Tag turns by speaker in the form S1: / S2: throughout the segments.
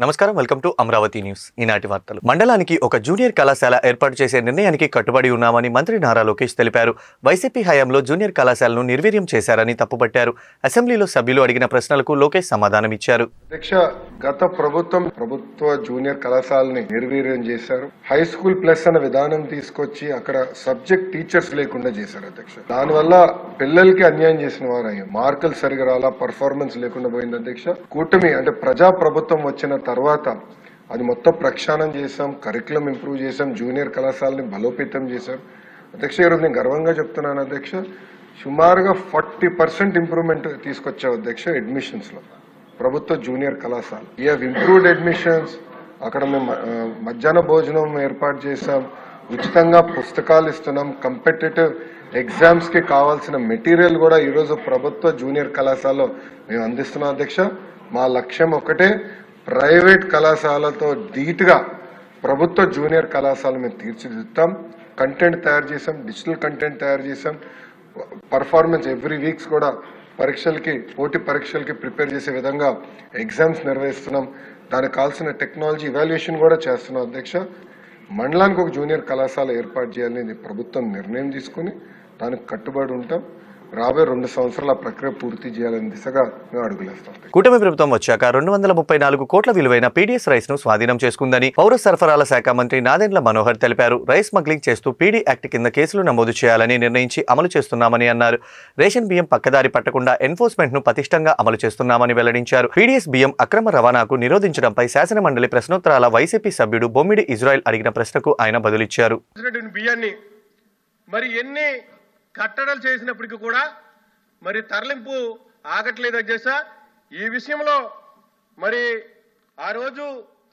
S1: నమస్కారం welcome to Amaravati news. ఈనాటి వార్తలు. మండలానికి ఒక జూనియర్ కళాశాల ఏర్పాటు చేసే నిర్ణయానికి కట్టుబడి ఉన్నామని మంత్రి నారా లోకేష్ తెలిపారు. వైసీపీ హయాంలో జూనియర్ కళాశాలను నిర్వీర్యం చేశారని తప్పుపట్టారు. అసెంబ్లీలో సభ్యులు అడిగిన ప్రశ్నలకు లోకేష్ సమాధానమిచ్చారు.
S2: గత ప్రభుత్వ జూనియర్ కళాశాలని నిర్వీర్యం చేశారు. హై స్కూల్ ప్లస్ అనే విధానం తీసుకొచ్చి అక్కడ సబ్జెక్ట్ టీచర్స్ లేకుండా చేశారు అధ్యక్ష. దానివల్ల పిల్లలకి అన్యాయం చేసిన వారు మార్కులు సరిగా రాలా, పర్ఫార్మెన్స్ లేకుండా పోయింది అధ్యక్ష. కూటమి అంటే ప్రజా ప్రభుత్వం వచ్చిన తర్వాత అది మొత్తం ప్రక్షాళన చేశాం, కరికులం ఇంప్రూవ్ చేశాం, జూనియర్ కళాశాలని బలోపేతం చేశాం అధ్యక్ష. ఈరోజు నేను గర్వంగా చెప్తున్నాను అధ్యక్ష, సుమారుగా 40% ఇంప్రూవ్మెంట్ తీసుకొచ్చాం అధ్యక్ష అడ్మిషన్స్ లో. ప్రభుత్వ జూనియర్ కళాశాల వీ హావ్ ఇంప్రూవ్డ్ అడ్మిషన్స్. అక్కడ మేము మధ్యాహ్న భోజనం ఏర్పాటు చేశాం, ఉచితంగా పుస్తకాలు ఇస్తున్నాం, కాంపిటేటివ్ ఎగ్జామ్స్ కి కావాల్సిన మెటీరియల్ కూడా ఈరోజు ప్రభుత్వ జూనియర్ కళాశాలలో మేము అందిస్తున్నాం అధ్యక్ష. మా లక్ష్యం ఒకటే, ప్రైవేట్ కళాశాలతో ధీటుగా ప్రభుత్వ జూనియర్ కళాశాల మేము తీర్చిదిద్దాం. కంటెంట్ తయారు చేసాం, డిజిటల్ కంటెంట్ తయారు చేసాం, పర్ఫార్మెన్స్ ఎవ్రీ వీక్స్ కూడా పోటీ పరీక్షలకి ప్రిపేర్ చేసే విధంగా ఎగ్జామ్స్ నిర్వహిస్తున్నాం. దానికి కావాల్సిన టెక్నాలజీ ఇవాల్యుయేషన్ కూడా చేస్తున్నాం అధ్యక్ష. మండలానికి ఒక జూనియర్ కళాశాల ఏర్పాటు చేయాలని ప్రభుత్వం నిర్ణయం తీసుకుని దానికి కట్టుబడి ఉంటాం. రాబోయే 2 సంవత్సరాల ప్రక్రియ పూర్తి చేయాలని దిశగా మేము అడుగులేస్తాం.
S1: కూటమి ప్రభుత్వం వచ్చాక 234 కోట్ల విలువైన పీడీఎస్ రైస్ ను స్వాధీనం చేసుకుందని పౌర సరఫరాల శాఖ మంత్రి నాదెండ్ల మనోహర్ తెలిపారు. రైస్ స్మగ్లింగ్ చేస్తూ పీడీ యాక్ట్ కింద కేసులు నమోదు చేయాలని నిర్ణయించి అమలు చేస్తున్నామని అన్నారు. రేషన్ బియ్యం పక్కదారి పట్టకుండా ఎన్ఫోర్స్మెంట్ ను పటిష్టంగా అమలు చేస్తున్నామని వెల్లడించారు. పీడీఎస్ బియ్యం అక్రమ రవాణాకు నిరోధించడంపై శాసనమండలి ప్రశ్నోత్తరాల వైసీపీ సభ్యుడు బొమ్మిడి ఇజ్రాయెల్ అడిగిన ప్రశ్నకు ఆయన బదులిచ్చారు.
S3: కట్టడలు చేసినప్పటికీ కూడా మరి తరలింపు ఆగట్లేదు అధ్యక్ష. ఈ విషయంలో మరి ఆ రోజు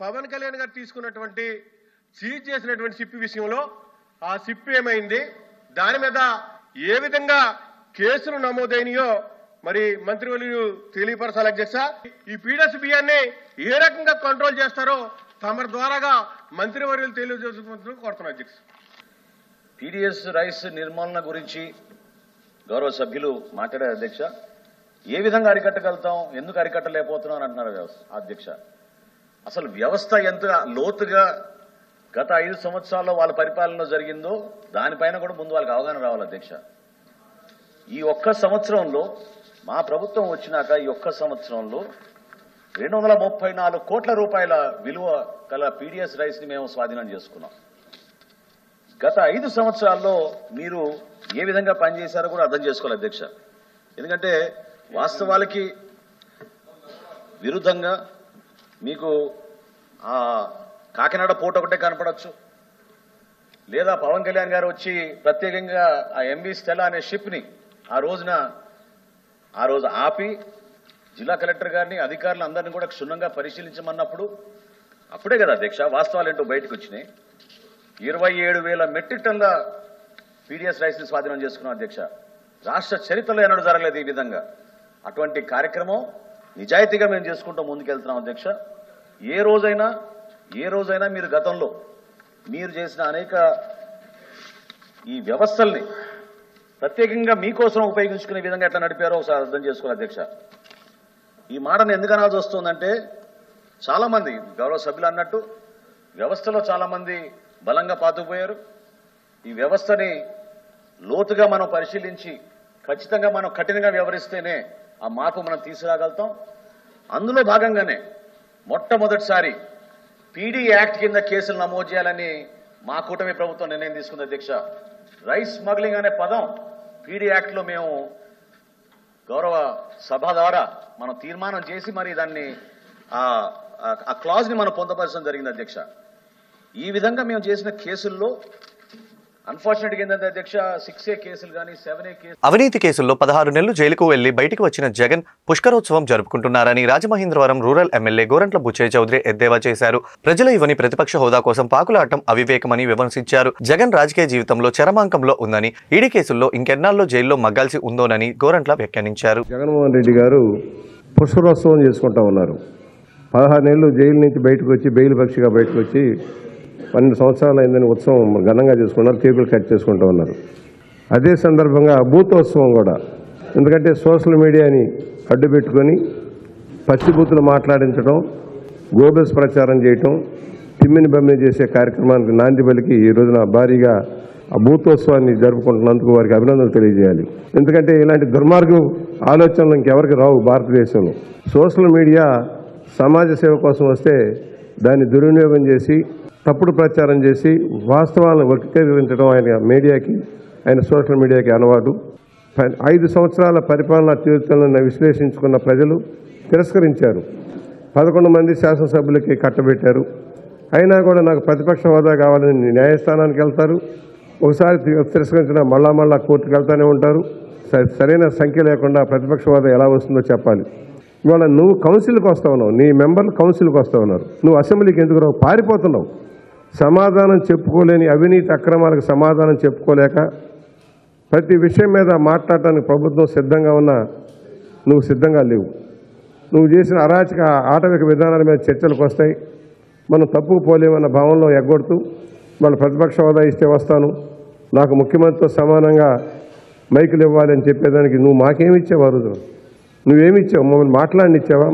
S3: పవన్ కళ్యాణ్ గారు తీసుకున్నటువంటి సీజ్ చేసినటువంటి సిప్పి విషయంలో ఆ సిప్పి ఏమైంది, దాని మీద ఏ విధంగా కేసులు నమోదైనయో మరి మంత్రివర్యులు తెలియపరచాలి అధ్యక్ష. ఈ పీడీఎస్ బియ్యాన్ని ఏ రకంగా కంట్రోల్ చేస్తారో తమ ద్వారాగా మంత్రివర్యులు తెలియజేసుకుంటూ కోరుతున్నారు అధ్యక్ష.
S4: పీడీఎస్ రైస్ నిర్మూలన గురించి గౌరవ సభ్యులు మాట్లాడారు అధ్యక్ష. ఏ విధంగా అరికట్టగలుగుతాం, ఎందుకు అరికట్టలేకపోతున్నాం అని అంటున్నారు అధ్యక్ష. అసలు వ్యవస్థ ఎంత లోతుగా గత 5 సంవత్సరాల్లో వాళ్ళ పరిపాలనలో జరిగిందో దానిపైన కూడా ముందు వాళ్ళకి అవగాహన రావాలి అధ్యక్ష. ఈ ఒక్క సంవత్సరంలో మా ప్రభుత్వం వచ్చినాక ఈ ఒక్క సంవత్సరంలో 234 కోట్ల రూపాయల విలువ గల పీడీఎస్ రైస్ ని మేము స్వాధీనం చేసుకున్నాం. గత 5 సంవత్సరాల్లో మీరు ఏ విధంగా పనిచేశారో కూడా అర్థం చేసుకోవాలి అధ్యక్ష. ఎందుకంటే వాస్తవాలకి విరుద్ధంగా మీకు ఆ కాకినాడ పోర్ట్ ఒకటే కనపడచ్చు, లేదా పవన్ కళ్యాణ్ గారు వచ్చి ప్రత్యేకంగా ఆ ఎంవి స్టెలా అనే షిప్ ని ఆ రోజు ఆపి జిల్లా కలెక్టర్ గారిని అధికారులు అందరినీ కూడా క్షుణ్ణంగా పరిశీలించమన్నప్పుడు అప్పుడే కదా అధ్యక్ష వాస్తవాలు ఏంటో బయటకు వచ్చినాయి. 27,000 మెట్రిక్ టన్ల పీడీఎస్ రైస్ ని స్వాధీనం చేసుకున్నాం అధ్యక్ష. రాష్ట్ర చరిత్రలో ఎన్నడూ జరగలేదు ఈ విధంగా. అటువంటి కార్యక్రమం నిజాయితీగా మేము చేసుకుంటూ ముందుకెళ్తున్నాం అధ్యక్ష. ఏ రోజైనా మీరు గతంలో మీరు చేసిన అనేక ఈ వ్యవస్థల్ని ప్రత్యేకంగా మీకోసం ఉపయోగించుకునే విధంగా ఎట్లా నడిపారో ఒకసారి అర్థం చేసుకోవాలి అధ్యక్ష. ఈ మాటను ఎందుకు అనాల్సి వస్తుందంటే చాలా మంది గౌరవ సభ్యులు అన్నట్టు వ్యవస్థలో చాలా మంది బలంగా పాతుకుపోయారు. ఈ వ్యవస్థని లోతుగా మనం పరిశీలించి ఖచ్చితంగా మనం కఠినంగా వ్యవహరిస్తేనే ఆ మార్పు మనం తీసుకురాగలుగుతాం. అందులో భాగంగానే మొట్టమొదటిసారి పీడీ యాక్ట్ కింద కేసులు నమోదు చేయాలని మా కూటమి ప్రభుత్వం నిర్ణయం తీసుకుంది అధ్యక్ష. రైస్ స్మగ్లింగ్ అనే పదం పీడీ యాక్ట్ లో మేము గౌరవ సభ ద్వారా మనం తీర్మానం చేసి మరి దాన్ని ఆ క్లాజ్ ని మనం పొందపరచడం జరిగింది అధ్యక్ష. ఈ విధంగా మేము చేసిన కేసుల్లో అన్ఫార్చునేట్గా ఏంటంటే అధ్యక్ష 6A కేసులు కానీ 7A కేసులు.
S1: అవినీతి కేసుల్లో 16 నెలలు జైలుకు వెళ్లి బయటకు వచ్చిన జగన్ పుష్కరోత్సవం జరుపుకుంటున్నారని రాజమహేంద్రవరం రూరల్ ఎమ్మెల్యే గోరంట్ల బుచ్చయ్య చౌదరి ఎద్దేవా చేశారు. ప్రజలు ఇవ్వని ప్రతిపక్ష హోదా కోసం పాకులాటం అవివేకమని విమర్శించారు. జగన్ రాజకీయ జీవితంలో చరమాంకంలో ఉందని, ఈడీ కేసుల్లో ఇంకెన్నాళ్ళు జైల్లో మగ్గాల్సి ఉందోనని గోరంట్ల వ్యాఖ్యానించారు.
S5: జగన్మోహన్ రెడ్డి గారు పుష్కరోత్సవం చేసుకుంటా ఉన్నారు. 16 నెలలు జైలు నుంచి బయటకు వచ్చి బెయిల్ పక్షిగా బయటకు వచ్చి 12 సంవత్సరాలు అయిందని ఉత్సవం ఘనంగా చేసుకున్నారు, కేకులు కట్ చేసుకుంటూ ఉన్నారు. అదే సందర్భంగా బూతోత్సవం కూడా, ఎందుకంటే సోషల్ మీడియాని అడ్డుపెట్టుకొని పచ్చిబూతులు మాట్లాడించడం, గోబెల్స్ ప్రచారం చేయటం, తిమ్మిని బమ్మిని చేసే కార్యక్రమానికి నాంది పలికి ఈ రోజున భారీగా ఆ భూతోత్సవాన్ని జరుపుకుంటున్నందుకు వారికి అభినందనలు తెలియజేయాలి. ఎందుకంటే ఇలాంటి దుర్మార్గం ఆలోచనలు ఇంకెవరికి రావు భారతదేశంలో. సోషల్ మీడియా సమాజ సేవ కోసం వస్తే దాన్ని దుర్వినియోగం చేసి తప్పుడు ప్రచారం చేసి వాస్తవాలను వక్రీకరించడం ఆయన సోషల్ మీడియాకి అలవాటు. 5 సంవత్సరాల పరిపాలనా తీరుతలను విశ్లేషించుకున్న ప్రజలు తిరస్కరించారు. 11 మంది శాసనసభ్యులకి కట్టబెట్టారు. అయినా కూడా నాకు ప్రతిపక్ష హోదా కావాలని న్యాయస్థానానికి వెళ్తారు. ఒకసారి తిరస్కరించిన మళ్ళా కోర్టుకు వెళ్తూనే ఉంటారు. సరైన సంఖ్య లేకుండా ప్రతిపక్ష హోదా ఎలా వస్తుందో చెప్పాలి. ఇవాళ నువ్వు కౌన్సిల్కి వస్తా ఉన్నావు, నీ మెంబర్లు కౌన్సిల్కి వస్తూ ఉన్నారు, నువ్వు అసెంబ్లీకి ఎందుకు రావు? పారిపోతున్నావు. సమాధానం చెప్పుకోలేని అవినీతి అక్రమాలకు సమాధానం చెప్పుకోలేక ప్రతి విషయం మీద మాట్లాడటానికి ప్రభుత్వం సిద్ధంగా ఉన్నా నువ్వు సిద్ధంగా లేవు. నువ్వు చేసిన అరాచక ఆటవిక విధానాల మీద చర్చలకు వస్తాయి. మనం తప్పుకు పోలేమన్న భావనలో ఎగ్గొడుతూ వాళ్ళ ప్రతిపక్ష హోదా ఇస్తే వస్తాను, నాకు ముఖ్యమంత్రితో సమానంగా మైకులు ఇవ్వాలి అని చెప్పేదానికి నువ్వు మాకేమి ఇచ్చావు? ఆ రోజున నువ్వేమి ఇచ్చావు? మమ్మల్ని మాట్లాడినిచ్చావా?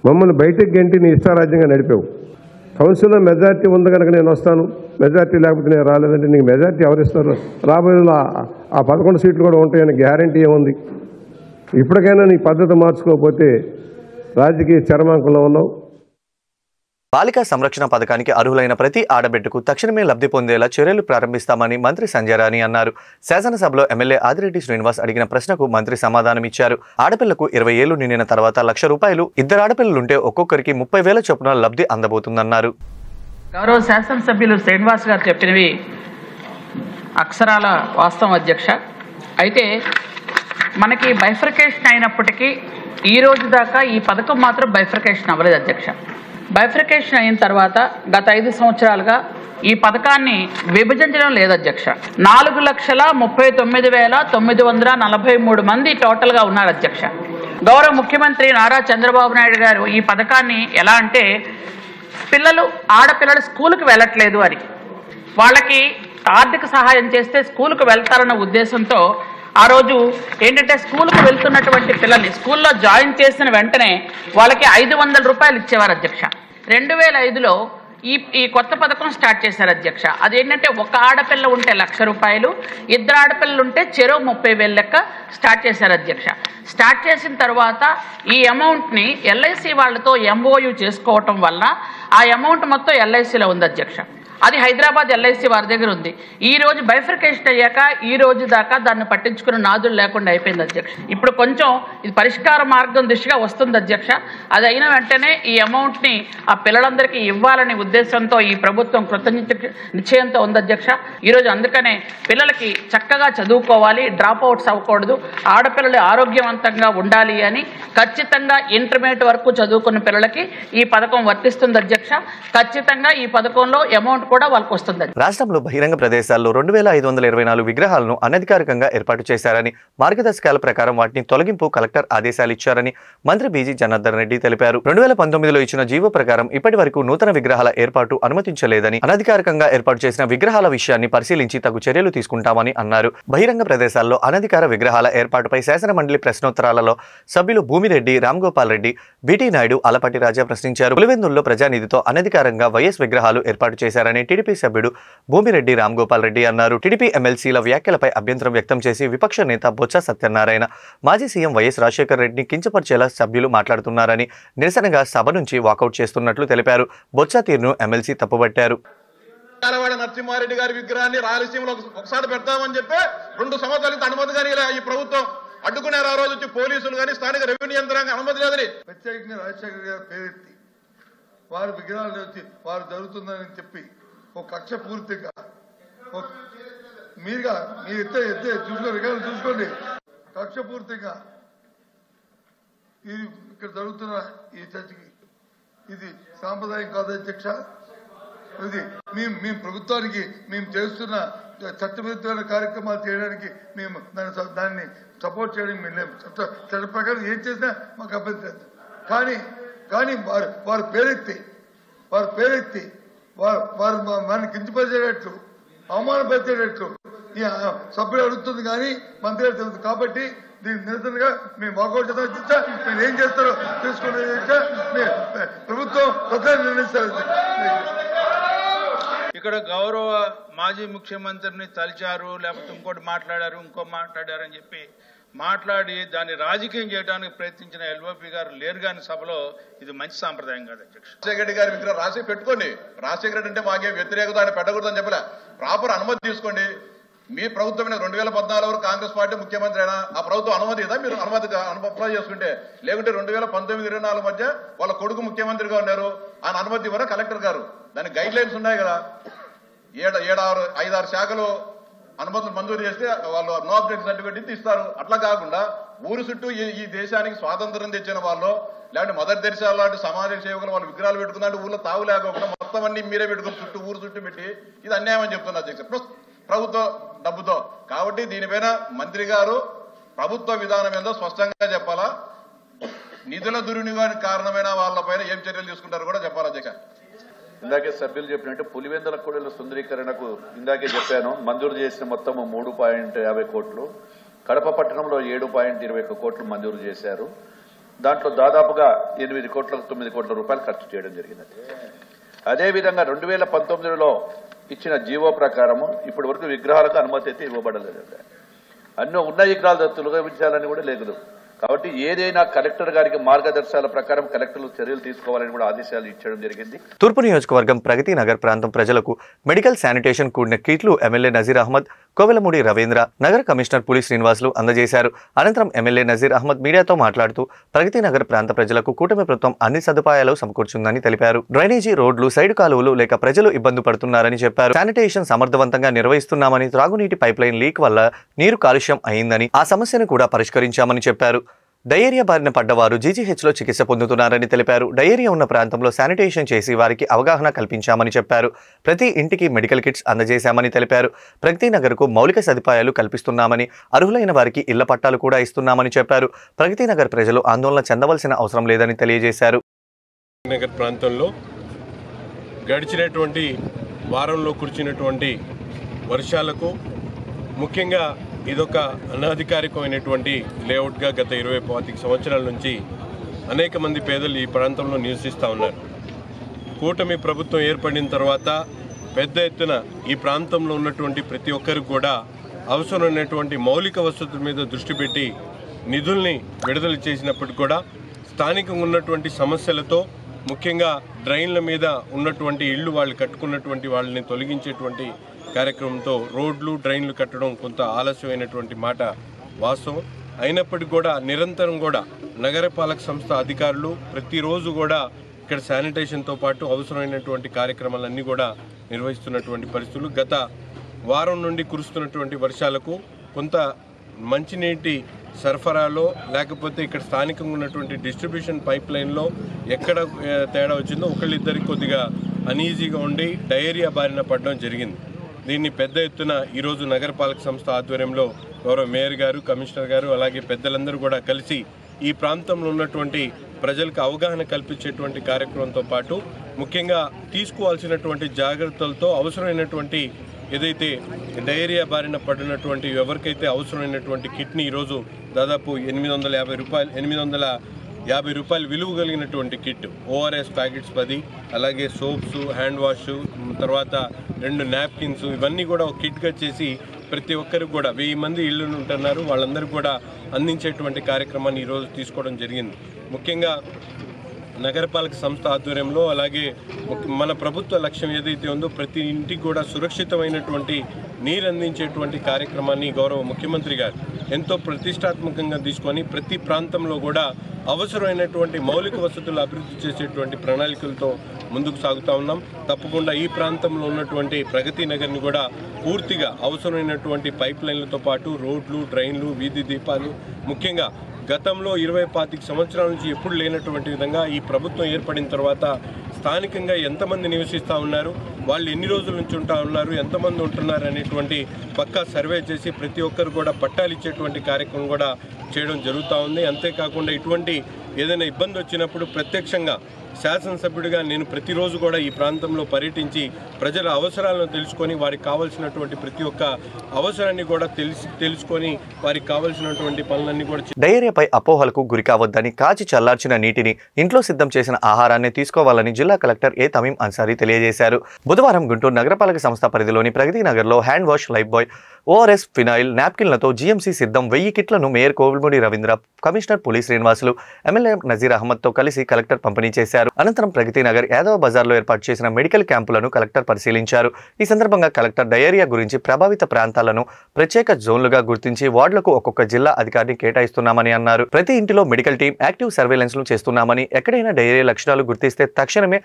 S5: మమ్మల్ని బయటకు గంటి నీ ఇష్టారాజ్యంగా నడిపావు. కౌన్సిల్లో మెజార్టీ ఉంది కనుక నేను వస్తాను, మెజార్టీ లేకపోతే నేను రాలేదంటే నీకు మెజార్టీ ఎవరిస్తారు? రాబోయేలో ఆ 11 సీట్లు కూడా ఉంటాయని గ్యారంటీ ఏముంది? ఇప్పటికైనా నీ పద్ధతి మార్చుకోకపోతే రాజకీయ చరమాంకంలో ఉన్నావు.
S1: బాలికా సంరక్షణ పథకానికి అర్హులైన ప్రతి ఆడబిడ్డకు తక్షణమే లబ్ధి పొందేలా చర్యలు ప్రారంభిస్తామని మంత్రి సంజయ్ రాణి అన్నారు. శాసనసభలో ఎమ్మెల్యే ఆదిరెడ్డి శ్రీనివాస్ అడిగిన ప్రశ్నకు మంత్రి సమాధానమిచ్చారు. ఆడపిల్లకు 20 ఏళ్లు నిండిన తర్వాత ₹1,00,000, 2 ఆడపిల్లలుంటే ఒక్కొక్కరికి 30,000 చొప్పున లబ్ధి అందబోతుందన్నారు.
S6: గౌరవ శాసనసభ్యులు శ్రీనివాస్ గారు చెప్పినవి అక్షరాల వాస్తవం అధ్యక్ష. అయితే మనకి బైఫర్కేషన్ అయినప్పటికీ ఈ రోజు దాకా ఈ పథకం మాత్రం బైఫర్కేషన్ అవ్వలేదు అధ్యక్ష. బైఫర్కేషన్ అయిన తర్వాత గత 5 సంవత్సరాలుగా ఈ పథకాన్ని విభజించడం లేదు అధ్యక్ష. 4,39,943 మంది టోటల్గా ఉన్నారు అధ్యక్ష. గౌరవ ముఖ్యమంత్రి నారా చంద్రబాబు నాయుడు గారు ఈ పథకాన్ని ఎలా అంటే ఆడపిల్లలు స్కూల్కి వెళ్ళట్లేదు అని, వాళ్ళకి ఆర్థిక సహాయం చేస్తే స్కూల్కి వెళ్తారన్న ఉద్దేశంతో ఆ రోజు ఏంటంటే స్కూల్కి వెళ్తున్నటువంటి పిల్లల్ని స్కూల్లో జాయిన్ చేసిన వెంటనే వాళ్ళకి ₹500 ఇచ్చేవారు అధ్యక్ష. 2005లో ఈ కొత్త పథకం స్టార్ట్ చేశారు అధ్యక్ష. అదేంటంటే ఒక ఆడపిల్ల ఉంటే ₹1,00,000, 2 ఆడపిల్లలు ఉంటే చెరో 30,000 లెక్క స్టార్ట్ చేశారు అధ్యక్ష. స్టార్ట్ చేసిన తర్వాత ఈ అమౌంట్ని ఎల్ఐసి వాళ్ళతో MOU చేసుకోవటం వల్ల ఆ అమౌంట్ మొత్తం ఎల్ఐసిలో ఉంది అధ్యక్ష. అది హైదరాబాద్ ఎల్ఐసి వారి దగ్గర ఉంది. ఈ రోజు బైఫర్కేషన్ అయ్యాక ఈ రోజు దాకా దాన్ని పట్టించుకున్న నాదులు లేకుండా అయిపోయింది అధ్యక్ష. ఇప్పుడు కొంచెం ఇది పరిష్కార మార్గం దిశగా వస్తుంది అధ్యక్ష. అది అయిన వెంటనే ఈ అమౌంట్ని ఆ పిల్లలందరికీ ఇవ్వాలనే ఉద్దేశంతో ఈ ప్రభుత్వం నిశ్చయంతో ఉంది అధ్యక్ష. ఈరోజు అందుకనే పిల్లలకి చక్కగా చదువుకోవాలి, డ్రాప్ అవుట్స్ అవ్వకూడదు, ఆడపిల్లలు ఆరోగ్యవంతంగా ఉండాలి అని ఖచ్చితంగా ఇంటర్మీడియట్ వరకు చదువుకున్న పిల్లలకి ఈ పథకం వర్తిస్తుంది అధ్యక్ష. ఖచ్చితంగా ఈ పథకంలో అమౌంట్ కూడా వాళ్ళకి వస్తుంది.
S1: రాష్ట్రంలో బహిరంగ ప్రదేశాల్లో 2,524 విగ్రహాలను అనధికారికంగా ఏర్పాటు చేశారని, మార్గదర్శకాల ప్రకారం వాటిని తొలగింపు కలెక్టర్ ఆదేశాలు ఇచ్చారని మంత్రి బీజీ జనార్దన్ రెడ్డి తెలిపారు. 2019లో ఇచ్చిన జీవో ప్రకారం ఇప్పటి వరకు నూతన విగ్రహాల ఏర్పాటు అనుమతించలేదని, అనధికారికంగా ఏర్పాటు చేసిన విగ్రహాల విషయాన్ని పరిశీలించి తగు చర్యలు తీసుకుంటామని అన్నారు. బహిరంగ ప్రదేశాల్లో అనధికార విగ్రహాల ఏర్పాటుపై శాసన మండలి ప్రశ్నోత్తరాలలో సభ్యులు భూమిరెడ్డి, రామ్గోపాల్ రెడ్డి, బీటీ నాయుడు, అలపాటి రాజా ప్రశ్నించారు. పులివెందుల్లో ప్రజానిధితో అనధికారంగా వైఎస్ విగ్రహాలు ఏర్పాటు చేశారని టీడీపీ సభ్యుడు భూమిరెడ్డి రామ్గోపాల్ రెడ్డి అన్నారు. టీడీపీ ఎమ్మెల్సీల వ్యాఖ్యలపై అభ్యంతరం వ్యక్తం చేసి విపక్ష నేత బొత్స సత్యనారాయణ మాజీ సీఎం వైఎస్ రాజశేఖర రెడ్డిని కించపరిచేలా సభ్యులు మాట్లాడుతున్నారని నిరసనగా సభ నుంచి వాకౌట్ చేస్తున్నట్లు తెలిపారు. బొత్స తీరును ఎమ్మెల్సీ తప్పుబట్టారు.
S3: నరసింహారెడ్డి గారి విగ్రహాన్ని రాయలసీమలో ఒకసారి పెడతామని చెప్పి 2 సంవత్సరాలకి అనుమతి కానీ ఈ ప్రభుత్వం అడ్డుకున్నారు. ఆ రోజు వచ్చి పోలీసులు కానీ స్థానిక రెవెన్యూ యంత్రాంగం అనుమతి లేదని
S7: ప్రత్యేకంగా రాజశేఖర్ గారు పేరెత్తి వారి విగ్రహాలు వచ్చి వారు జరుగుతుందని చెప్పి ఒక కక్ష పూర్తిగా మీరు ఎత్తే చూసుకోండి కక్ష పూర్తిగా ఇది ఇక్కడ జరుగుతున్న ఈ చర్చకి ఇది సాంప్రదాయం కాదు అధ్యక్ష. ఇది మేము ప్రభుత్వానికి మేము చేస్తున్న చట్టవిరుద్ధమైన కార్యక్రమాలు చేయడానికి మేము దాన్ని సపోర్ట్ చేయడానికి మేము లేము. చట్ట ప్రకారం ఏం చేసినా మాకు అభ్యంతరం. కానీ వారు పేరెత్తి వారిని కించపరిచేటట్లు, అవమానపరిచేటట్లు ఈ సభ్యులు అడుగుతుంది కానీ మంత్రి గారు తెలుసు. కాబట్టి దీనికి నిరసనగా మేము వాకౌట్ చేద్దాం అధ్యక్ష. మీరు ఏం చేస్తారో తెలుసుకోండి అధ్యక్ష. ప్రభుత్వం ప్రధాని నిర్ణయిస్తారు.
S8: ఇక్కడ గౌరవ మాజీ ముఖ్యమంత్రిని తలిచారు, లేకపోతే ఇంకోటి మాట్లాడారు, మాట్లాడారని చెప్పి మాట్లాడి దాన్ని రాజకీయం చేయడానికి ప్రయత్నించిన ఎల్ఓపి గారు లేరు కాని సభలో ఇది మంచి సాంప్రదాయం కాదు అధ్యక్ష.
S4: రాజశేఖర రెడ్డి గారి విగ్రహం రాసి పెట్టుకోండి. రాజశేఖర రెడ్డి అంటే మాకేం వ్యతిరేకత ఆయన పెట్టకూడదని చెప్పలే. ప్రాపర్ అనుమతి తీసుకోండి. మీ ప్రభుత్వం 2014 వరకు కాంగ్రెస్ పార్టీ ముఖ్యమంత్రి అయినా ఆ ప్రభుత్వం అనుమతి ఇదా? మీరు అప్లై చేసుకుంటే, లేకుంటే 2019-24 మధ్య వాళ్ళ కొడుకు ముఖ్యమంత్రిగా ఉన్నారు, ఆయన అనుమతి ఇవ్వరా కలెక్టర్ గారు? దానికి గైడ్ లైన్స్ ఉన్నాయి కదా. 5-6 శాఖలు అనుమతులు మంజూరు చేస్తే వాళ్ళు నో అబ్జెక్షన్ సర్టిఫికేట్ ఇస్తారు. అట్లా కాకుండా ఊరు చుట్టూ ఈ దేశానికి స్వాతంత్రం తెచ్చిన వాళ్ళు, లేదంటే మదర్ తెరిసా లాంటి సమాజ సేవకులు వాళ్ళు విగ్రహాలు పెట్టుకున్నట్టు ఊళ్ళో తావు లేకపోకుండా మొత్తం అన్ని మీరే పెట్టుకుని ఊరు చుట్టూ పెట్టి ఇది అన్యాయం అని చెప్తున్నారు అధ్యక్ష, ప్రభుత్వ డబ్బుతో. కాబట్టి దీనిపైన మంత్రి గారు ప్రభుత్వ విధానం ఏందో స్పష్టంగా చెప్పాలా. నిధుల దుర్వినియోగానికి కారణమైన వాళ్ళపైన ఏం చర్యలు తీసుకుంటారో కూడా చెప్పాలా అధ్యక్ష.
S9: ఇందాకే సభ్యులు చెప్పినట్టు పులివెందుల కూడళ్ల సుందరీకరణకు ఇందాకే చెప్పాను, మంజూరు చేసిన మొత్తం 3.50 కోట్లు, కడప పట్టణంలో 7.21 కోట్లు మంజూరు చేశారు. దాంట్లో దాదాపుగా 8 కోట్ల 9 కోట్ల రూపాయలు ఖర్చు చేయడం జరిగింది. అదేవిధంగా 2019లో ఇచ్చిన జీవో ప్రకారము ఇప్పటి వరకు విగ్రహాలకు అనుమతి అయితే ఇవ్వబడలేదు. అన్నీ ఉన్న విగ్రహాలు తొలగించాలని కూడా లేదు. కాబట్టి ఏదైనా కలెక్టర్ గారికి మార్గదర్శకాల ప్రకారం కలెక్టర్లు చర్యలు తీసుకోవాలని కూడా ఆదేశాలు ఇచ్చడం జరిగింది.
S1: తూర్పు నియోజకవర్గం ప్రగతి నగర్ ప్రాంతం ప్రజలకు మెడికల్ శానిటేషన్ కూడిన కిట్లు ఎమ్మెల్యే నజీర్ అహ్మద్, కోవెలమూడి రవీంద్ర, నగర కమిషనర్ పులి శ్రీనివాసులు అందజేశారు. అనంతరం ఎమ్మెల్యే నజీర్ అహ్మద్ మీడియాతో మాట్లాడుతూ ప్రగతి నగర్ ప్రాంత ప్రజలకు కూటమి ప్రభుత్వం అన్ని సదుపాయాలు సమకూర్చుందని తెలిపారు. డ్రైనేజీ, రోడ్లు, సైడ్ కాలువలు లేక ప్రజలు ఇబ్బంది పడుతున్నారని చెప్పారు. శానిటేషన్ సమర్థవంతంగా నిర్వహిస్తున్నామని, త్రాగునీటి పైప్లైన్ లీక్ వల్ల నీరు కాలుష్యం అయిందని, ఆ సమస్యను కూడా పరిష్కరించామని చెప్పారు. డయేరియా బారిన పడ్డవారు జీజీహెచ్లో చికిత్స పొందుతున్నారని తెలిపారు. డయేరియా ఉన్న ప్రాంతంలో శానిటేషన్ చేసి వారికి అవగాహన కల్పించామని చెప్పారు. ప్రతి ఇంటికి మెడికల్ కిట్స్ అందజేశామని తెలిపారు. ప్రగతి నగర్కు మౌలిక సదుపాయాలు కల్పిస్తున్నామని, అర్హులైన వారికి ఇళ్ల పట్టాలు కూడా ఇస్తున్నామని చెప్పారు. ప్రగతి నగర్ ప్రజలు ఆందోళన చెందవలసిన అవసరం లేదని తెలియజేశారు.
S10: నగర్ ప్రాంతంలో గడిచినటువంటి వారంలో కురిచినటువంటి వర్షాలకు ముఖ్యంగా ఇదొక అనధికారికమైనటువంటి లేఅవుట్గా గత 20-25 సంవత్సరాల నుంచి అనేక మంది పేదలు ఈ ప్రాంతంలో నివసిస్తూ ఉన్నారు. కూటమి ప్రభుత్వం ఏర్పడిన తర్వాత పెద్ద ఎత్తున ఈ ప్రాంతంలో ఉన్నటువంటి ప్రతి ఒక్కరికి కూడా అవసరమైనటువంటి మౌలిక వసతుల మీద దృష్టి పెట్టి నిధుల్ని విడుదల చేసినప్పటికీ కూడా స్థానికంగా ఉన్నటువంటి సమస్యలతో, ముఖ్యంగా డ్రైన్ల మీద ఉన్నటువంటి ఇళ్లు వాళ్ళు కట్టుకున్నటువంటి వాళ్ళని తొలగించేటువంటి కార్యక్రమంతో రోడ్లు, డ్రైన్లు కట్టడం కొంత ఆలస్యమైనటువంటి మాట వాస్తవం. అయినప్పటికీ కూడా నిరంతరం కూడా నగరపాలక సంస్థ అధికారులు ప్రతిరోజు కూడా ఇక్కడ శానిటేషన్తో పాటు అవసరమైనటువంటి కార్యక్రమాలన్నీ కూడా నిర్వహిస్తున్నటువంటి పరిస్థితులు. గత వారం నుండి కురుస్తున్నటువంటి వర్షాలకు కొంత మంచినీటి సరఫరాలో, లేకపోతే ఇక్కడ స్థానికంగా ఉన్నటువంటి డిస్ట్రిబ్యూషన్ పైప్ లైన్లో ఎక్కడ తేడా వచ్చిందో ఒకళ్ళిద్దరికి కొద్దిగా అనీజీగా ఉండి డయేరియా బారిన పడడం జరిగింది. దీన్ని పెద్ద ఎత్తున ఈరోజు నగరపాలక సంస్థ ఆధ్వర్యంలో గౌరవ మేయర్ గారు, కమిషనర్ గారు, అలాగే పెద్దలందరూ కూడా కలిసి ఈ ప్రాంతంలో ఉన్నటువంటి ప్రజలకు అవగాహన కల్పించేటువంటి కార్యక్రమంతో పాటు ముఖ్యంగా తీసుకోవాల్సినటువంటి జాగ్రత్తలతో అవసరమైనటువంటి ఏదైతే డయేరియా బారిన పడినటువంటి ఎవరికైతే అవసరమైనటువంటి కిట్ని ఈరోజు దాదాపు 850 రూపాయలు విలువ కలిగినటువంటి కిట్, ఓఆర్ఎస్ ప్యాకెట్స్ 10, అలాగే సోప్స్, హ్యాండ్ వాష్, తర్వాత 2 నాప్కిన్స్, ఇవన్నీ కూడా ఒక కిట్గా చేసి ప్రతి ఒక్కరికి కూడా 1000 మంది ఇళ్ళు ఉంటున్నారు, వాళ్ళందరికీ కూడా అందించేటువంటి కార్యక్రమాన్ని ఈరోజు తీసుకోవడం జరిగింది. ముఖ్యంగా నగరపాలక సంస్థ ఆధ్వర్యంలో అలాగే మన ప్రభుత్వ లక్ష్యం ఏదైతే ఉందో ప్రతి ఇంటికి కూడా సురక్షితమైనటువంటి నీరు అందించేటువంటి కార్యక్రమాన్ని గౌరవ ముఖ్యమంత్రి గారు ఎంతో ప్రతిష్టాత్మకంగా తీసుకొని ప్రతి ప్రాంతంలో కూడా అవసరమైనటువంటి మౌలిక వసతులు అభివృద్ధి చేసేటువంటి ప్రణాళికలతో ముందుకు సాగుతూ ఉన్నాం. తప్పకుండా ఈ ప్రాంతంలో ఉన్నటువంటి ప్రగతి నగర్ని కూడా పూర్తిగా అవసరమైనటువంటి పైప్ లైన్లతో పాటు రోడ్లు, డ్రైన్లు, వీధి దీపాలు, ముఖ్యంగా గతంలో 20-25 సంవత్సరాల నుంచి ఎప్పుడు లేనటువంటి విధంగా ఈ ప్రభుత్వం ఏర్పడిన తర్వాత స్థానికంగా ఎంతమంది నివసిస్తూ ఉన్నారు, వాళ్ళు ఎన్ని రోజుల నుంచి ఉంటా ఉన్నారు, ఎంతమంది ఉంటున్నారు అనేటువంటి పక్కా సర్వే చేసి ప్రతి ఒక్కరు కూడా పట్టాలు ఇచ్చేటువంటి కార్యక్రమం కూడా చేయడం జరుగుతూ ఉంది. అంతేకాకుండా ఇటువంటి ఏదైనా ఇబ్బంది వచ్చినప్పుడు ప్రత్యక్షంగా శాసనసభ్యుడిగా నేను ప్రతిరోజు కూడా ఈ ప్రాంతంలో పర్యటించి ప్రజల అవసరాలను తెలుసుకొని వారికి కావాల్సినటువంటి ప్రతి ఒక్క అవసరాన్ని కూడా తెలుసుకొని వారికి కావాల్సినటువంటి పనులన్నీ కూడా.
S1: డయేరియాపై అపోహలకు గురి కావద్దని, కాచి చల్లార్చిన నీటిని, ఇంట్లో సిద్ధం చేసిన ఆహారాన్ని తీసుకోవాలని జిల్లా కలెక్టర్ ఏ తమీం అన్సారీ తెలియజేశారు. బుధవారం గుంటూరు నగరపాలక సంస్థ పరిధిలోని ప్రగతి నగర్లో hand wash, Lifebuoy, ORS, phenyl, నాప్కిన్లతో జీఎంసీ సిద్ధం 1000 కిట్లను మేయర్ కోవిల్మూడి రవీంద్ర, కమిషనర్ పులి శ్రీనివాసులు, ఎమ్మెల్యే నజీర్ అహ్మద్తో కలిసి కలెక్టర్ పంపిణీ చేశారు. అనంతరం ప్రగతి నగర్, యాదవ బజార్లో ఏర్పాటు చేసిన మెడికల్ క్యాంపులను కలెక్టర్ పరిశీలించారు. ఈ సందర్భంగా కలెక్టర్ డయేరియా గురించి ప్రభావిత ప్రాంతాలను ప్రత్యేక జోన్లుగా గుర్తించి వార్డులకు ఒక్కొక్క జిల్లా అధికారిని కేటాయిస్తున్నామని అన్నారు. ప్రతి ఇంటిలో మెడికల్ టీం యాక్టివ్ సర్వేలెన్స్ ను చేస్తున్నామని, ఎక్కడైనా డయేరియా లక్షణాలు గుర్తిస్తే తక్షణమే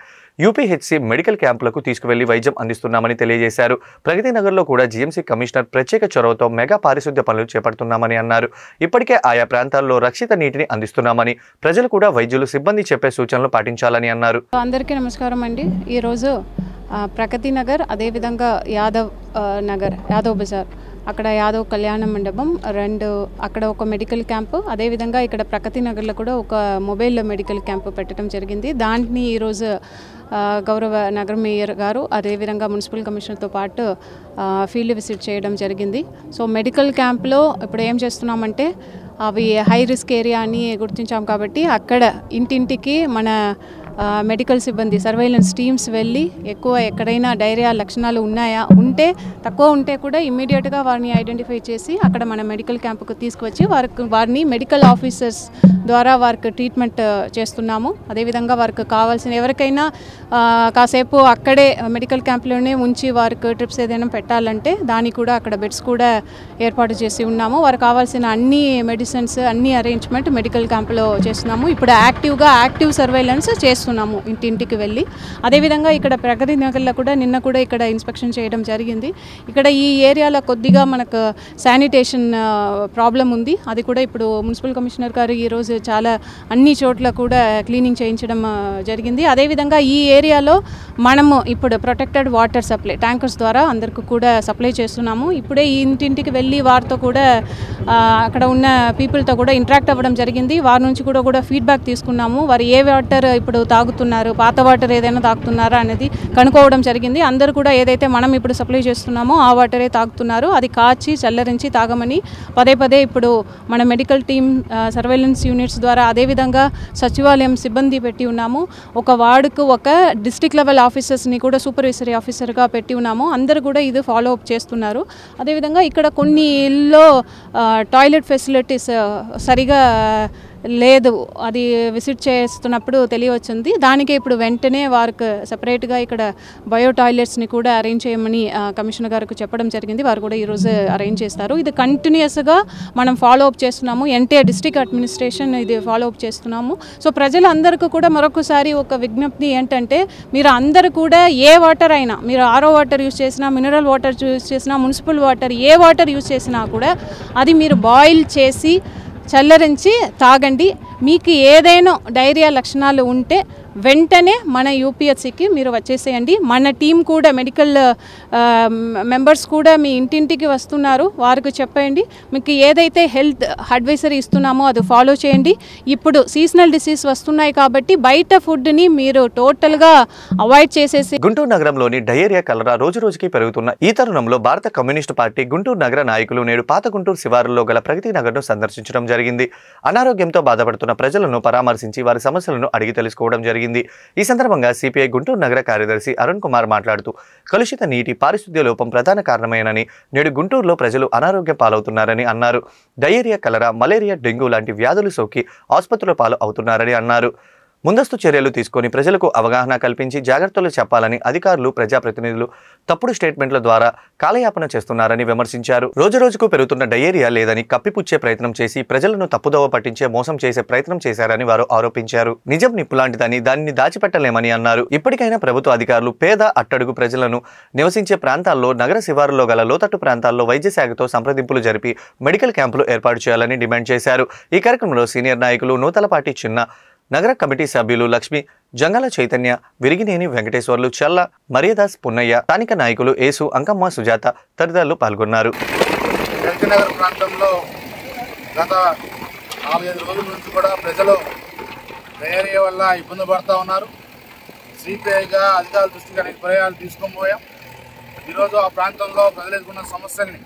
S1: యూపీహెచ్సి మెడికల్ క్యాంపులకు తీసుకువెళ్లి వైద్యం అందిస్తున్నామని తెలియజేశారు. ప్రగతి నగర్లో కూడా జీఎంసీ కమిషనర్ ప్రత్యేక చొరవతో మెగా పారిశుద్ధ్య పనులు చేపడుతున్నామని అన్నారు. ఇప్పటికే ఆయా ప్రాంతాల్లో రక్షిత నీటిని అందిస్తున్నామని, ప్రజలు కూడా వైద్యులు, సిబ్బంది చెప్పే సూచనలు పాటించాలని అన్నారు.
S11: అందరికీ నమస్కారం అండి. ఈరోజు ప్రగతి నగర్, అదేవిధంగా యాదవ్ బజార్, అక్కడ యాదవ్ కళ్యాణ మండపం 2, అక్కడ ఒక మెడికల్ క్యాంపు, అదేవిధంగా ఇక్కడ ప్రగతి నగర్లో కూడా ఒక మొబైల్ మెడికల్ క్యాంపు పెట్టడం జరిగింది. దాన్ని ఈరోజు గౌరవ నగర మేయర్ గారు, అదేవిధంగా మున్సిపల్ కమిషనర్తో పాటు ఫీల్డ్ విజిట్ చేయడం జరిగింది. సో మెడికల్ క్యాంప్లో ఇప్పుడు ఏం చేస్తున్నామంటే, అవి హై రిస్క్ ఏరియా అని గుర్తించాం కాబట్టి అక్కడ ఇంటింటికి మన మెడికల్ సిబ్బంది, సర్వైలెన్స్ టీమ్స్ వెళ్ళి ఎక్కువ ఎక్కడైనా డైరియా లక్షణాలు ఉంటే తక్కువ ఉంటే కూడా ఇమ్మీడియట్గా వారిని ఐడెంటిఫై చేసి అక్కడ మన మెడికల్ క్యాంపుకు తీసుకువచ్చి వారిని మెడికల్ ఆఫీసర్స్ ద్వారా వారికి ట్రీట్మెంట్ చేస్తున్నాము. అదేవిధంగా వారికి కావాల్సిన ఎవరికైనా కాసేపు అక్కడే మెడికల్ క్యాంప్లోనే ఉంచి వారికి ట్రిప్స్ ఏదైనా పెట్టాలంటే దానికి కూడా అక్కడ బెడ్స్ కూడా ఏర్పాటు చేసి ఉన్నాము. వారికి కావాల్సిన అన్ని మెడిసిన్స్, అన్ని అరేంజ్మెంట్ మెడికల్ క్యాంప్లో చేస్తున్నాము. ఇప్పుడు యాక్టివ్ సర్వైలెన్స్ చేస్తున్నాము ఇంటింటికి వెళ్ళి. అదేవిధంగా ఇక్కడ ప్రగతి నగర్లో కూడా నిన్న కూడా ఇక్కడ ఇన్స్పెక్షన్ చేయడం జరిగింది. ఇక్కడ ఈ ఏరియాలో కొద్దిగా మనకు శానిటేషన్ ప్రాబ్లం ఉంది. అది కూడా ఇప్పుడు మున్సిపల్ కమిషనర్ గారు ఈరోజు చాలా అన్ని చోట్ల కూడా క్లీనింగ్ చేయించడం జరిగింది. అదేవిధంగా ఈ ఏరియాలో మనము ఇప్పుడు ప్రొటెక్టెడ్ వాటర్ సప్లై ట్యాంకర్స్ ద్వారా అందరికీ కూడా సప్లై చేస్తున్నాము. ఇప్పుడే ఈ ఇంటింటికి వెళ్ళి వారితో కూడా అక్కడ ఉన్న పీపుల్తో కూడా ఇంటరాక్ట్ అవ్వడం జరిగింది. వారి నుంచి కూడా ఫీడ్బ్యాక్ తీసుకున్నాము. వారు ఏ వాటర్ ఇప్పుడు తాగుతున్నారు, పాత వాటర్ ఏదైనా తాగుతున్నారా అనేది కనుక్కోవడం జరిగింది. అందరూ కూడా ఏదైతే మనం ఇప్పుడు సప్లై చేస్తున్నామో ఆ వాటరే తాగుతున్నారు. అది కాచి చల్లరించి తాగమని పదే ఇప్పుడు మన మెడికల్ టీమ్, సర్వేలెన్స్ యూనిట్స్ ద్వారా, అదేవిధంగా సచివాలయం సిబ్బంది పెట్టి ఉన్నాము. ఒక వార్డుకు ఒక డిస్ట్రిక్ట్ లెవెల్ ఆఫీసర్స్ని కూడా సూపర్వైజరీ ఆఫీసర్గా పెట్టి ఉన్నాము. అందరూ కూడా ఇది ఫాలో అప్ చేస్తున్నారు. అదేవిధంగా ఇక్కడ కొన్ని ఇళ్ళలో టాయిలెట్ ఫెసిలిటీస్ సరిగా లేదు, అది విజిట్ చేస్తున్నప్పుడు తెలియవచ్చింది. దానికే ఇప్పుడు వెంటనే వారికి సపరేట్గా ఇక్కడ బయో టాయిలెట్స్ని కూడా అరేంజ్ చేయమని కమిషనర్ గారికి చెప్పడం జరిగింది. వారు కూడా ఈరోజు అరేంజ్ చేస్తారు. ఇది కంటిన్యూస్గా మనం ఫాలో అప్ చేస్తున్నాము. ఎన్టీఆర్ డిస్ట్రిక్ట్ అడ్మినిస్ట్రేషన్ ఇది ఫాలో అప్ చేస్తున్నాము. సో ప్రజలందరికీ కూడా మరొకసారి ఒక విజ్ఞప్తి ఏంటంటే, మీరు అందరూ కూడా ఏ వాటర్ అయినా, మీరు ఆర్ఓ వాటర్ యూజ్ చేసినా, మినరల్ వాటర్ యూజ్ చేసినా, మున్సిపల్ వాటర్, ఏ వాటర్ యూజ్ చేసినా కూడా అది మీరు బాయిల్ చేసి చల్లరించి తాగండి. మీకు ఏదైనా డైరియా లక్షణాలు ఉంటే వెంటనే మన యూపీహెచ్సికి మీరు వచ్చేసేయండి. మన టీం కూడా, మెడికల్ మెంబర్స్ కూడా మీ ఇంటింటికి వస్తున్నారు. వారికి చెప్పండి, మీకు ఏదైతే హెల్త్ అడ్వైజరీ ఇస్తున్నామో అది ఫాలో చేయండి. ఇప్పుడు సీజనల్ డిసీజ్ వస్తున్నాయి కాబట్టి బయట ఫుడ్ని మీరు టోటల్గా అవాయిడ్ చేసేసి.
S1: గుంటూరు నగరంలోని డయేరియా కలరా రోజురోజుకి పెరుగుతున్న ఈ తరుణంలో భారత కమ్యూనిస్టు పార్టీ గుంటూరు నగర నాయకులు నేడు పాత గుంటూరు శివారులో గల ప్రగతి నగర్ను సందర్శించడం జరిగింది. అనారోగ్యంతో బాధపడుతున్న ప్రజలను పరామర్శించి వారి సమస్యలను అడిగి తెలుసుకోవడం జరిగింది. ఈ సందర్భంగా సిపిఐ గుంటూరు నగర కార్యదర్శి అరుణ్ కుమార్ మాట్లాడుతూ, కలుషిత నీటి, పారిశుద్ధ్య లోపం ప్రధాన కారణమేనని, నేడు గుంటూరులో ప్రజలు అనారోగ్యం పాలవుతున్నారని అన్నారు. డయేరియా, కలరా, మలేరియా, డెంగ్యూ లాంటి వ్యాధులు సోకి ఆసుపత్రుల పాలు అవుతున్నారని అన్నారు. ముందస్తు చర్యలు తీసుకొని ప్రజలకు అవగాహన కల్పించి జాగ్రత్తలు చెప్పాలని అధికారులు, ప్రజాప్రతినిధులు తప్పుడు స్టేట్మెంట్ల ద్వారా కాలయాపన చేస్తున్నారని విమర్శించారు. రోజురోజుకు పెరుగుతున్న డయేరియా లేదని కప్పిపుచ్చే ప్రయత్నం చేసి ప్రజలను తప్పుదోవ పట్టించే మోసం చేసే ప్రయత్నం చేశారని వారు ఆరోపించారు. నిజం నిప్పులాంటిదని, దానిని దాచిపెట్టలేమని అన్నారు. ఇప్పటికైనా ప్రభుత్వ అధికారులు పేద, అట్టడుగు ప్రజలను నివసించే ప్రాంతాల్లో, నగర శివారులో గల లోతట్టు ప్రాంతాల్లో వైద్య శాఖతో సంప్రదింపులు జరిపి మెడికల్ క్యాంపులు ఏర్పాటు చేయాలని డిమాండ్ చేశారు. ఈ కార్యక్రమంలో సీనియర్ నాయకులు నూతలపాటి చిన్న, నగర కమిటీ సభ్యులు లక్ష్మి, జంగాల చైతన్య, విరిగినేని వెంకటేశ్వర్లు, చల్ల, మరియదాస్, పున్నయ్య, స్థానిక నాయకులు ఏసు, అంకమ్మ, సుజాత తదితరులు పాల్గొన్నారు.
S12: నగర ప్రాంతంలో గత 4-5 రోజుల నుంచి కూడా ప్రజలు డయేరియా వల్ల ఇబ్బంది పడుతూ ఉన్నారు. సిపిఐగా అధికారుల దృష్టికి అనేక పర్యాలు తీసుకొని పోయాం. ఈరోజు ఆ ప్రాంతంలో ప్రజలు ఎదుర్కొన్న సమస్యల్ని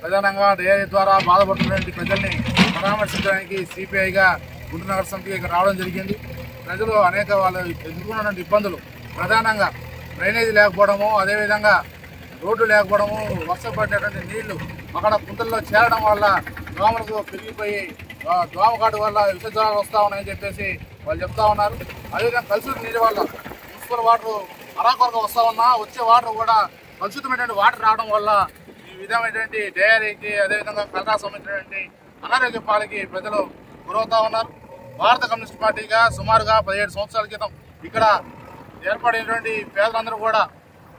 S12: ప్రధానంగా డయేరియా ద్వారా బాధపడుతున్నటువంటి ప్రజల్ని పరామర్శించడానికి సిపిఐగా గుంటూరు నగర సమితికి ఇక్కడ రావడం జరిగింది. ప్రజలు అనేక వాళ్ళు ఎదుర్కొన్నటువంటి ఇబ్బందులు ప్రధానంగా డ్రైనేజీ లేకపోవడము, అదేవిధంగా రోడ్డు లేకపోవడము, వర్షం పడేటువంటి నీళ్లు అక్కడ కుంటల్లో చేరడం వల్ల దోమలకు పెరిగిపోయి దోమకాటు వల్ల విషజ్వరాలు వస్తూ ఉన్నాయని చెప్పేసి వాళ్ళు చెప్తా ఉన్నారు. అదేవిధంగా కలుషిత నీటి వల్ల మున్సిపల్ వాటర్ అరాకొరగా వస్తూ ఉన్నా వచ్చే వాటర్ కూడా కలుషితమైనటువంటి వాటర్ రావడం వల్ల ఈ విధమైనటువంటి డయేరియాకి అదేవిధంగా కలరా సంబంధించినటువంటి అనారోగ్య పాలకి ప్రజలు గురవుతా ఉన్నారు. భారత కమ్యూనిస్ట్ పార్టీగా సుమారుగా 17 సంవత్సరాల క్రితం ఇక్కడ ఏర్పడినటువంటి పేదలందరూ కూడా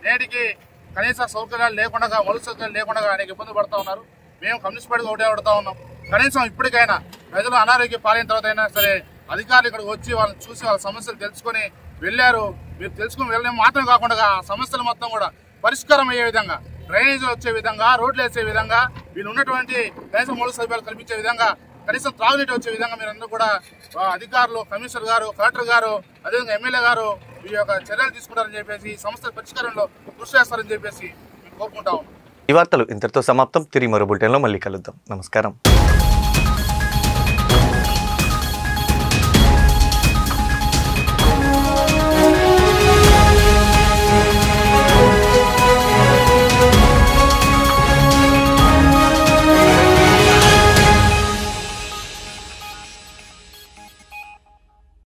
S12: నేటికి కనీస సౌకర్యాలు లేకుండా, మౌలిక సౌకర్యాలు లేకుండా అనేక ఇబ్బంది పడుతూ ఉన్నారు. మేము కమ్యూనిస్ట్ పార్టీగా ఒకటే పడుతూ ఉన్నాం. కనీసం ఇప్పటికైనా ప్రజలు అనారోగ్య పాలైన తర్వాత అయినా సరే అధికారులు ఇక్కడికి వచ్చి వాళ్ళని చూసి వాళ్ళ సమస్యలు తెలుసుకొని వెళ్ళారు. మీరు తెలుసుకుని వెళ్ళడం మాత్రం కాకుండా సమస్యలు మొత్తం కూడా పరిష్కారం అయ్యే విధంగా, డ్రైనేజీలు వచ్చే విధంగా, రోడ్లు వేసే విధంగా, వీళ్ళు ఉన్నటువంటి కనీసం మౌలిక సౌకర్యాలు కల్పించే విధంగా, కనీసం త్రాగునీటి వచ్చే విధంగా మీరందరూ కూడా అధికారులు, కమిషనర్ గారు, కలెక్టర్ గారు, అదేవిధంగా ఎమ్మెల్యే గారు ఈ యొక్క చర్యలు తీసుకుంటారని చెప్పేసి సమస్యల పరిష్కారంలో కృషి చేస్తారని చెప్పేసి మేము కోరుకుంటాం.
S1: ఈ వార్తలు ఇంతటితో సమాప్తం. తిరిగి మరో బులెటిన్లో మళ్ళీ కలుద్దాం. నమస్కారం.